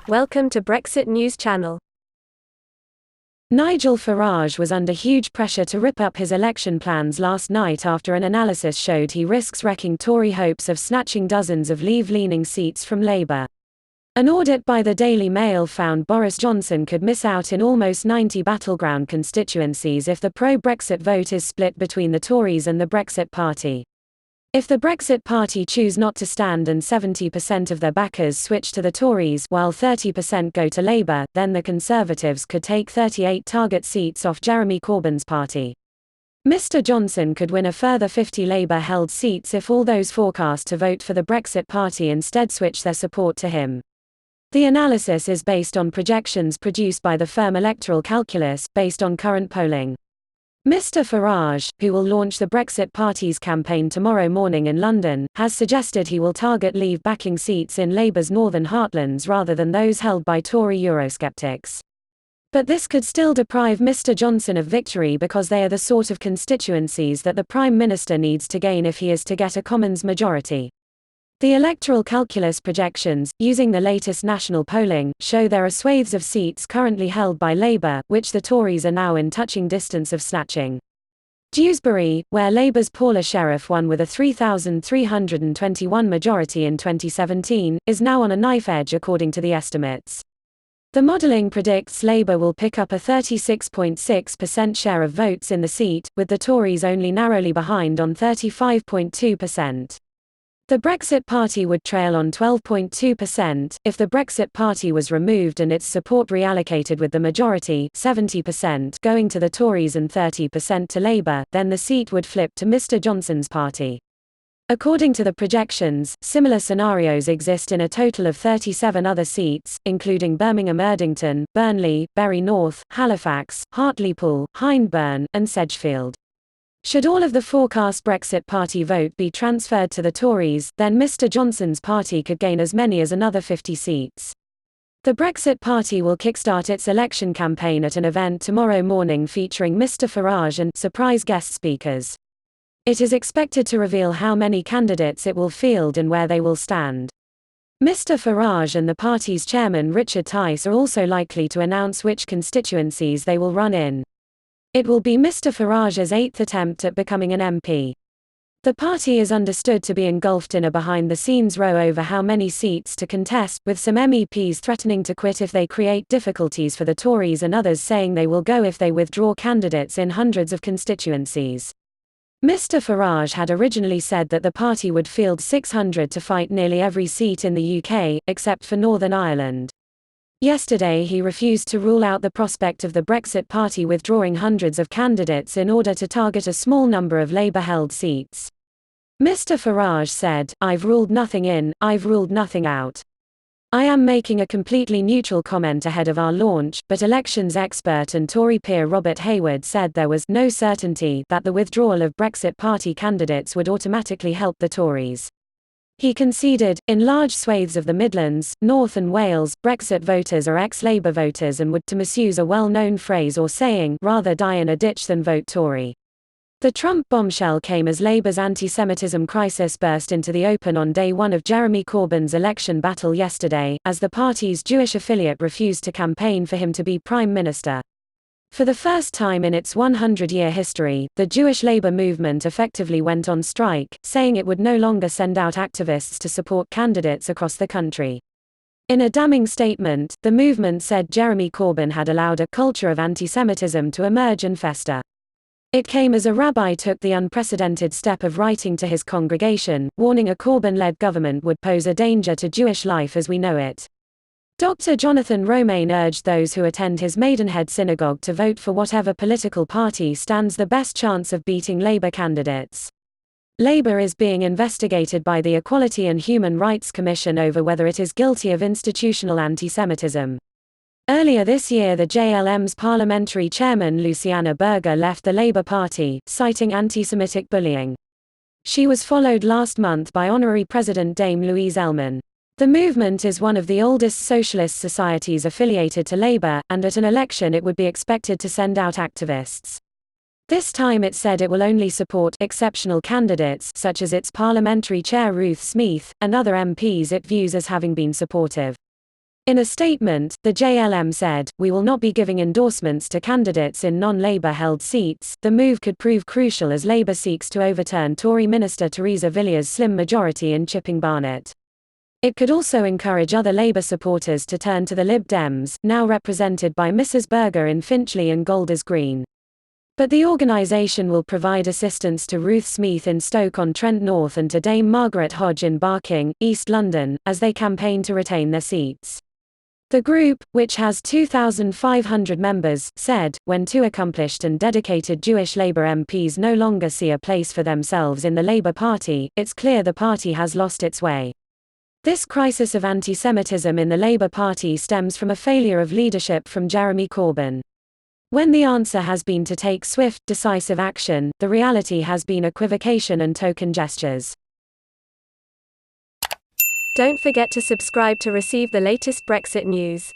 Welcome to Brexit News Channel. Nigel Farage was under huge pressure to rip up his election plans last night after an analysis showed he risks wrecking Tory hopes of snatching dozens of Leave-leaning seats from Labour. An audit by the Daily Mail found Boris Johnson could miss out in almost 90 battleground constituencies if the pro-Brexit vote is split between the Tories and the Brexit Party. If the Brexit Party choose not to stand and 70% of their backers switch to the Tories while 30% go to Labour, then the Conservatives could take 38 target seats off Jeremy Corbyn's party. Mr Johnson could win a further 50 Labour-held seats if all those forecast to vote for the Brexit Party instead switch their support to him. The analysis is based on projections produced by the firm Electoral Calculus, based on current polling. Mr Farage, who will launch the Brexit Party's campaign tomorrow morning in London, has suggested he will target Leave-backing seats in Labour's northern heartlands rather than those held by Tory Eurosceptics. But this could still deprive Mr Johnson of victory because they are the sort of constituencies that the Prime Minister needs to gain if he is to get a Commons majority. The Electoral Calculus projections, using the latest national polling, show there are swathes of seats currently held by Labour, which the Tories are now in touching distance of snatching. Dewsbury, where Labour's Paula Sherriff won with a 3,321 majority in 2017, is now on a knife edge according to the estimates. The modelling predicts Labour will pick up a 36.6% share of votes in the seat, with the Tories only narrowly behind on 35.2%. The Brexit Party would trail on 12.2%. If the Brexit Party was removed and its support reallocated with the majority 70% going to the Tories and 30% to Labour, then the seat would flip to Mr Johnson's party. According to the projections, similar scenarios exist in a total of 37 other seats, including Birmingham Erdington, Burnley, Bury North, Halifax, Hartlepool, Hyndburn, and Sedgefield. Should all of the forecast Brexit Party vote be transferred to the Tories, then Mr Johnson's party could gain as many as another 50 seats. The Brexit Party will kickstart its election campaign at an event tomorrow morning featuring Mr Farage and surprise guest speakers. It is expected to reveal how many candidates it will field and where they will stand. Mr Farage and the party's chairman Richard Tice are also likely to announce which constituencies they will run in. It will be Mr Farage's eighth attempt at becoming an MP. The party is understood to be engulfed in a behind-the-scenes row over how many seats to contest, with some MEPs threatening to quit if they create difficulties for the Tories and others saying they will go if they withdraw candidates in hundreds of constituencies. Mr Farage had originally said that the party would field 600 to fight nearly every seat in the UK, except for Northern Ireland. Yesterday he refused to rule out the prospect of the Brexit Party withdrawing hundreds of candidates in order to target a small number of Labour-held seats. Mr Farage said, "I've ruled nothing in, I've ruled nothing out. I am making a completely neutral comment ahead of our launch," but elections expert and Tory peer Robert Hayward said there was no certainty that the withdrawal of Brexit Party candidates would automatically help the Tories. He conceded, in large swathes of the Midlands, North and Wales, Brexit voters are ex-Labour voters and would, to misuse a well-known phrase or saying, rather die in a ditch than vote Tory. The Trump bombshell came as Labour's anti-Semitism crisis burst into the open on day one of Jeremy Corbyn's election battle yesterday, as the party's Jewish affiliate refused to campaign for him to be Prime Minister. For the first time in its 100-year history, the Jewish Labour movement effectively went on strike, saying it would no longer send out activists to support candidates across the country. In a damning statement, the movement said Jeremy Corbyn had allowed a culture of anti-Semitism to emerge and fester. It came as a rabbi took the unprecedented step of writing to his congregation, warning a Corbyn-led government would pose a danger to Jewish life as we know it. Dr. Jonathan Romaine urged those who attend his Maidenhead synagogue to vote for whatever political party stands the best chance of beating Labour candidates. Labour is being investigated by the Equality and Human Rights Commission over whether it is guilty of institutional anti-Semitism. Earlier this year the JLM's parliamentary chairman Luciana Berger left the Labour Party, citing anti-Semitic bullying. She was followed last month by Honorary President Dame Louise Ellman. The movement is one of the oldest socialist societies affiliated to Labour, and at an election it would be expected to send out activists. This time it said it will only support exceptional candidates such as its parliamentary chair Ruth Smeeth, and other MPs it views as having been supportive. In a statement, the JLM said, "We will not be giving endorsements to candidates in non-Labour held seats." The move could prove crucial as Labour seeks to overturn Tory Minister Theresa Villiers' slim majority in Chipping Barnet. It could also encourage other Labour supporters to turn to the Lib Dems, now represented by Mrs Berger in Finchley and Golders Green. But the organisation will provide assistance to Ruth Smeeth in Stoke-on-Trent North and to Dame Margaret Hodge in Barking, East London, as they campaign to retain their seats. The group, which has 2,500 members, said, when two accomplished and dedicated Jewish Labour MPs no longer see a place for themselves in the Labour Party, it's clear the party has lost its way. This crisis of anti-Semitism in the Labour Party stems from a failure of leadership from Jeremy Corbyn. When the answer has been to take swift, decisive action, the reality has been equivocation and token gestures. Don't forget to subscribe to receive the latest Brexit news.